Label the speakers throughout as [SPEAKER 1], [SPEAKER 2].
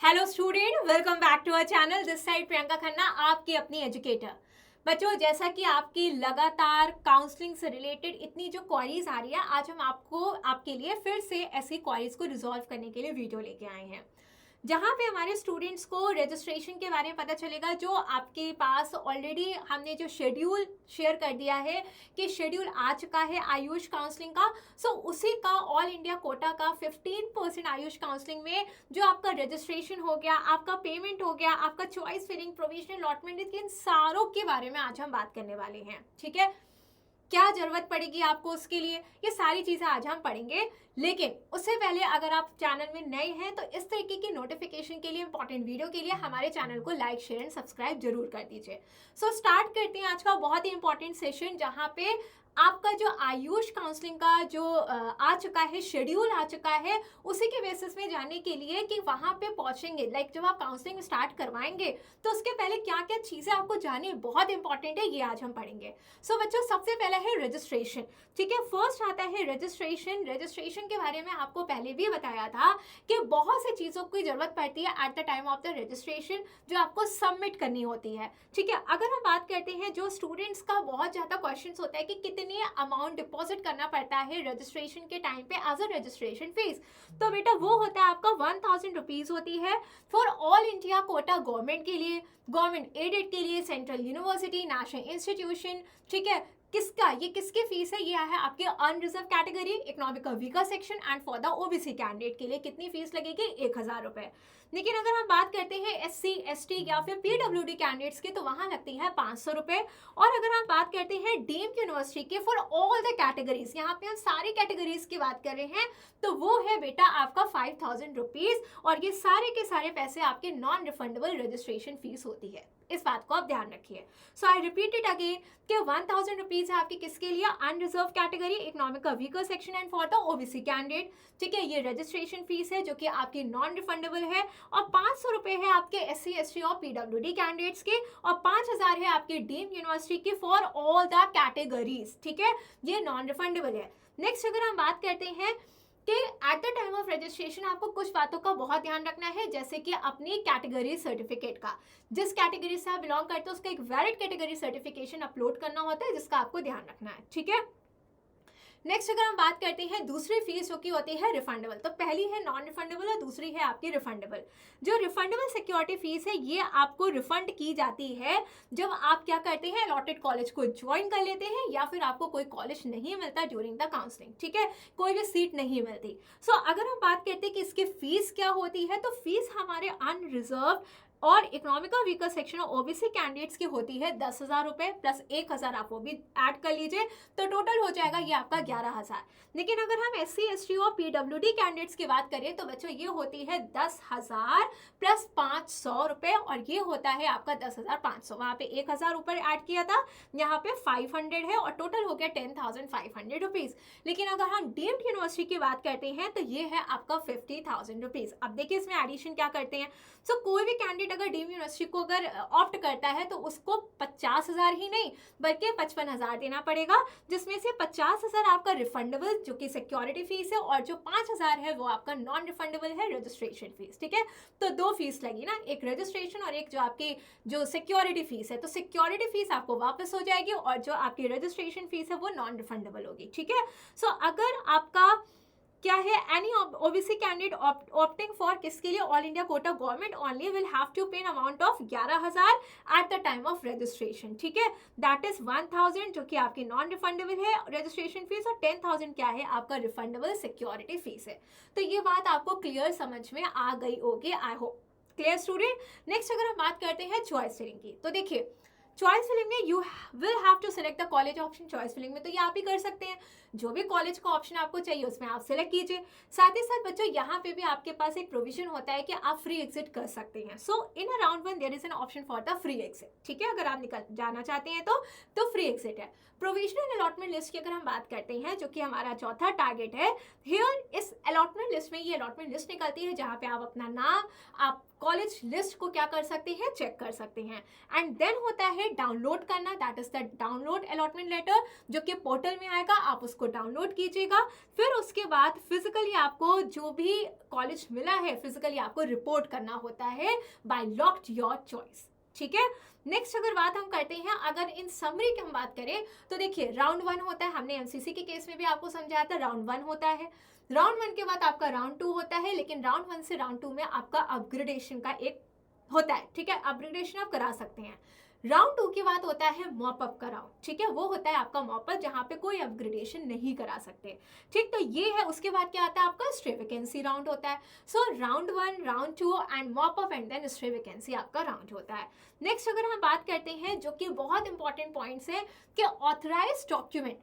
[SPEAKER 1] Hello student, welcome back to our channel. This side Priyanka Khanna, आपकी अपनी educator. बच्चों, जैसा कि आपकी लगातार काउंसलिंग से रिलेटेड इतनी जो क्वेरीज आ रही है, आज हम आपके लिए फिर से ऐसी क्वेरीज को रिजॉल्व करने के लिए वीडियो लेके आए हैं, जहाँ पे हमारे स्टूडेंट्स को रजिस्ट्रेशन के बारे में पता चलेगा। जो आपके पास ऑलरेडी हमने जो शेड्यूल शेयर कर दिया है कि शेड्यूल आ चुका है आयुष काउंसलिंग का, सो उसी का ऑल इंडिया कोटा का 15% आयुष काउंसलिंग में जो आपका रजिस्ट्रेशन हो गया, आपका पेमेंट हो गया, आपका चॉइस फिलिंग, प्रोविजनल अलॉटमेंट, इन सारों के बारे में आज हम बात करने वाले हैं। ठीक है, क्या जरूरत पड़ेगी आपको उसके लिए, ये सारी चीजें आज हम पढ़ेंगे। लेकिन उससे पहले अगर आप चैनल में नए हैं तो इस तरीके की नोटिफिकेशन के लिए, इंपॉर्टेंट वीडियो के लिए हमारे चैनल को लाइक, शेयर एंड सब्सक्राइब जरूर कर दीजिए। सो स्टार्ट करते हैं आज का बहुत ही इंपॉर्टेंट सेशन, जहाँ पे आपका जो आयुष काउंसलिंग का जो आ चुका है, शेड्यूल आ चुका है, उसी के बेसिस में जाने के लिए कि वहां पे पहुंचेंगे, लाइक जब आप काउंसलिंग स्टार्ट करवाएंगे तो उसके पहले क्या क्या चीजें आपको जाननी बहुत इंपॉर्टेंट है, ये आज हम पढ़ेंगे। सो बच्चों, सबसे पहला है रजिस्ट्रेशन। ठीक है, फर्स्ट आता है रजिस्ट्रेशन। रजिस्ट्रेशन के बारे में आपको पहले भी बताया था कि बहुत सी चीजों की जरूरत पड़ती है eight the time of the registration, जो आपको सबमिट करनी होती है। ठीक है, अगर हम बात करते हैं, जो स्टूडेंट्स का बहुत ज्यादा क्वेश्चन होता है कि कितनी अमाउंट डिपॉजिट करना पड़ता है रजिस्ट्रेशन के टाइम पे एज अ रजिस्ट्रेशन फीस, तो बेटा वो होता है आपका 1000 रुपीज होती है for all India quota government के लिए, गवर्नमेंट एडेड के लिए, सेंट्रल यूनिवर्सिटी, नेशनल इंस्टीट्यूशन। ठीक है, ये किसकी फीस है? ये है आपके unreserve category, economical weaker section and for the OBC candidate के लिए कितनी फीस लगेगी? 1000 रुपए। लेकिन अगर हम बात करते हैं एससी, एसटी या फिर पीडब्ल्यूडी कैंडिडेट्स की, तो वहां लगती है 500 रुपए। और अगर हम बात करते हैं डीम्ड यूनिवर्सिटी के फॉर ऑल द कैटेगरीज, यहाँ पे हम सारी कैटेगरीज की बात कर रहे हैं, तो वो है बेटा आपका 5000 रुपीज। और ये सारे के सारे पैसे आपके नॉन रिफंडेबल रजिस्ट्रेशन फीस होती है, इस बात को आप ध्यान रखिए। So I repeat it again कि 1000 रुपीज है आपकी किसके लिए? Unreserve category, economical weaker section and for the OBC candidate. ठीक है, ये रजिस्ट्रेशन फीस है जो कि आपकी नॉन रिफंडेबल है। और 500 रुपए है आपके एससी, एसटी और पीडब्ल्यूडी कैंडिडेट्स के, और 5000 है आपके डीम्ड यूनिवर्सिटी के फॉर ऑल द कैटेगरीज। ठीक है, ये नॉन रिफंडेबल है। नेक्स्ट अगर हम बात करते हैं कि eight the time of registration आपको कुछ बातों का बहुत ध्यान रखना है, जैसे कि अपनी कैटेगरी सर्टिफिकेट का, जिस कैटेगरी से आप बिलोंग करते हो उसका एक वैलिड कैटेगरी सर्टिफिकेशन अपलोड करना होता है, जिसका आपको ध्यान रखना है। ठीक है, नेक्स्ट अगर हम बात करते हैं दूसरी फीस जो की होती है रिफंडेबल, तो पहली है नॉन रिफंडेबल और दूसरी है आपकी रिफंडेबल। जो रिफंडेबल सिक्योरिटी फीस है, ये आपको रिफंड की जाती है जब आप क्या करते हैं, अलॉटेड कॉलेज को ज्वाइन कर लेते हैं, या फिर आपको कोई कॉलेज नहीं मिलता ड्यूरिंग द काउंसलिंग। ठीक है, कोई भी सीट नहीं मिलती। सो अगर हम बात करते हैं कि इसकी फीस क्या होती है, तो फीस हमारे अनरिजर्व और इकोनॉमिकल वीकर सेक्शन और ओबीसी कैंडिडेट्स की होती है 10,000 रुपए प्लस 1000 आप वो भी ऐड कर लीजिए, तो टोटल हो जाएगा ये आपका 11,000। लेकिन अगर हम एससी, एसटी और पीडब्ल्यूडी कैंडिडेट्स की बात करें तो बच्चों ये होती है 10,000 प्लस 500 रुपए, और ये होता है आपका 10,500। वहां पे 1000 ऊपर ऐड किया था, यहाँ पे 500 है, और टोटल हो गया 10,500 रुपीज। लेकिन अगर हम डीम्ड यूनिवर्सिटी की बात करते हैं तो ये है आपका 50,000 रुपीज। अब देखिए इसमें एडिशन क्या करते हैं। सो कोई भी कैंडिडेट अगर डीम्ड यूनिवर्सिटी को अगर ऑप्ट करता है तो उसको 50,000 ही नहीं बल्कि 55,000 देना पड़ेगा, जिसमें से 50,000 आपका रिफंडेबल जो कि सिक्योरिटी फीस है, और जो 5,000 है वो आपका नॉन रिफंडेबल है रजिस्ट्रेशन फीस। ठीक है, तो दो फीस लगी ना, एक रजिस्ट्रेशन और एक जो आपकी जो सिक्योरिटी फीस है। तो सिक्योरिटी फीस आपको वापस हो जाएगी और जो आपकी रजिस्ट्रेशन फीस है वो नॉन रिफंडेबल होगी। ठीक है, सो अगर आपका क्या है, any OBC candidate opting for किसके लिए? All India quota government only will have to pay an amount of 11,000 at the time of registration. ठीक है, दैट इज 1000 जो कि आपकी नॉन रिफंडेबल है रजिस्ट्रेशन फीस, और 10,000 क्या है आपका रिफंडेबल सिक्योरिटी फीस है। तो ये बात आपको क्लियर समझ में आ गई होगी, I hope. Clear student? Next अगर हम बात करते हैं चॉइस फिलिंग की, तो देखिए चॉइस फिलिंग में you will have to select the college option. Choice filling में तो ये आप ही कर सकते हैं, जो भी कॉलेज का ऑप्शन आपको चाहिए उसमें आप सिलेक्ट कीजिए। साथ ही साथ बच्चों यहाँ पे भी आपके पास एक प्रोविजन होता है कि आप फ्री एग्जिट कर सकते हैं। So in a round 1 there is an option for the free exit. ठीक है, अगर आप निकल जाना चाहते हैं तो फ्री एग्जिट है। प्रोविजनल अलॉटमेंट लिस्ट की अगर हम बात करते हैं, जो कि हमारा चौथा टारगेट है, हियर इस अलॉटमेंट लिस्ट में ये अलॉटमेंट लिस्ट निकलती है जहाँ पे आप अपना नाम, आप कॉलेज लिस्ट को क्या कर सकते हैं, चेक कर सकते हैं। एंड देन होता है डाउनलोड करना, that is the download allotment letter, जो कि पोर्टल में आएगा, आप उसको डाउनलोड कीजिएगा। फिर उसके बाद फिजिकली आपको जो भी कॉलेज मिला है फिजिकली आपको रिपोर्ट करना होता है बाय लॉक्ड योर चॉइस, ठीक है। नेक्स्ट अगर बात हम करते हैं, अगर इन समरी की हम बात करें तो देखिए राउंड 1 होता है, हमने एमसीसी के केस में भी आपको समझाया था, राउंड 1 होता है। राउंड 1 के बाद आपका राउंड 2 होता है, लेकिन राउंड 1 से राउंड 2 में आपका अपग्रेडेशन का एक होता है, ठीक है, अपग्रेडेशन आप करा सकते हैं। राउंड 2 के बाद होता है मॉप अप का राउंड, ठीक है, वो होता है आपका मॉप अप जहाँ पे कोई अपग्रेडेशन नहीं करा सकते, ठीक। तो ये है, उसके बाद क्या आता है आपका स्ट्रे वैकेंसी राउंड होता है। So round 1, round 2 and mop up and then stray vacancy आपका राउंड होता है। नेक्स्ट अगर हम बात करते हैं, जो कि बहुत इंपॉर्टेंट पॉइंट्स है कि ऑथराइज डॉक्यूमेंट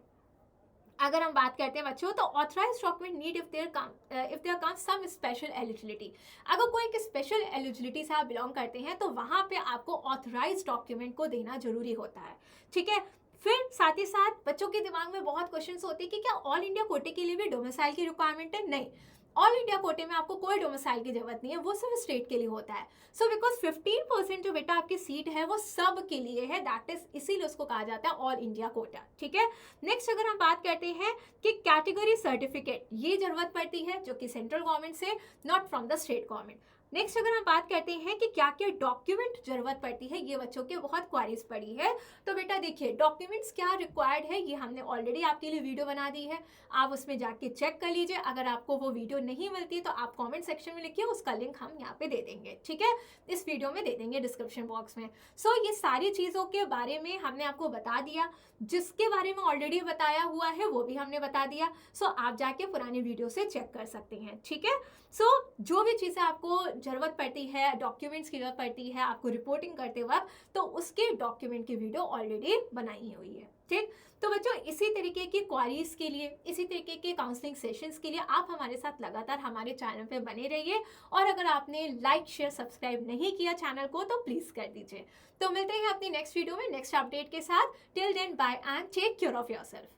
[SPEAKER 1] अगर हम बात करते हैं बच्चों, तो authorise document need if there come some special eligibility. अगर कोई एक स्पेशल एलिजिबिलिटी से आप बिलोंग करते हैं तो वहाँ पे आपको ऑथराइज डॉक्यूमेंट को देना जरूरी होता है, ठीक है। फिर साथ ही साथ बच्चों के दिमाग में बहुत क्वेश्चंस होते हैं कि क्या ऑल इंडिया कोटे के लिए भी डोमिसाइल की रिक्वायरमेंट है? नहीं, ऑल इंडिया कोटे में आपको कोई डोमिसाइल की जरूरत नहीं है, वो सिर्फ स्टेट के लिए होता है। सो बिकॉज 15% जो बेटा आपकी सीट है वो सब के लिए है, दैट इज इसीलिए उसको कहा जाता है ऑल इंडिया कोटा, ठीक है। नेक्स्ट अगर हम बात करते हैं कि कैटेगरी सर्टिफिकेट, ये जरूरत पड़ती है जो कि सेंट्रल गवर्नमेंट से, not from the state government. Next अगर हम बात करते हैं कि क्या क्या डॉक्यूमेंट जरूरत पड़ती है, ये बच्चों के बहुत क्वारीज पड़ी है। तो बेटा देखिए डॉक्यूमेंट्स क्या रिक्वायर्ड है, ये हमने ऑलरेडी आपके लिए वीडियो बना दी है, आप उसमें जाके चेक कर लीजिए। अगर आपको वो वीडियो नहीं मिलती तो आप कमेंट सेक्शन में लिखिए, उसका लिंक हम यहाँ पे दे देंगे, ठीक है, इस वीडियो में दे देंगे डिस्क्रिप्शन बॉक्स में। सो ये सारी चीज़ों के बारे में हमने आपको बता दिया, जिसके बारे में ऑलरेडी बताया हुआ है वो भी हमने बता दिया। सो आप जाके पुरानी वीडियो से चेक कर सकते हैं, ठीक है। सो जो भी चीज़ें आपको ज़रूरत पड़ती है, डॉक्यूमेंट्स की ज़रूरत पड़ती है आपको रिपोर्टिंग करते वक्त, तो उसके डॉक्यूमेंट की वीडियो ऑलरेडी बनाई हुई है, ठीक। तो बच्चों इसी तरीके की क्वारीज के लिए, इसी तरीके के काउंसलिंग सेशंस के लिए आप हमारे साथ लगातार हमारे चैनल पे बने रहिए। और अगर आपने लाइक शेयर सब्सक्राइब नहीं किया चैनल को तो प्लीज़ कर दीजिए। तो मिलते हैं अपनी नेक्स्ट वीडियो में नेक्स्ट अपडेट के साथ। Till then bye and take care of yourself.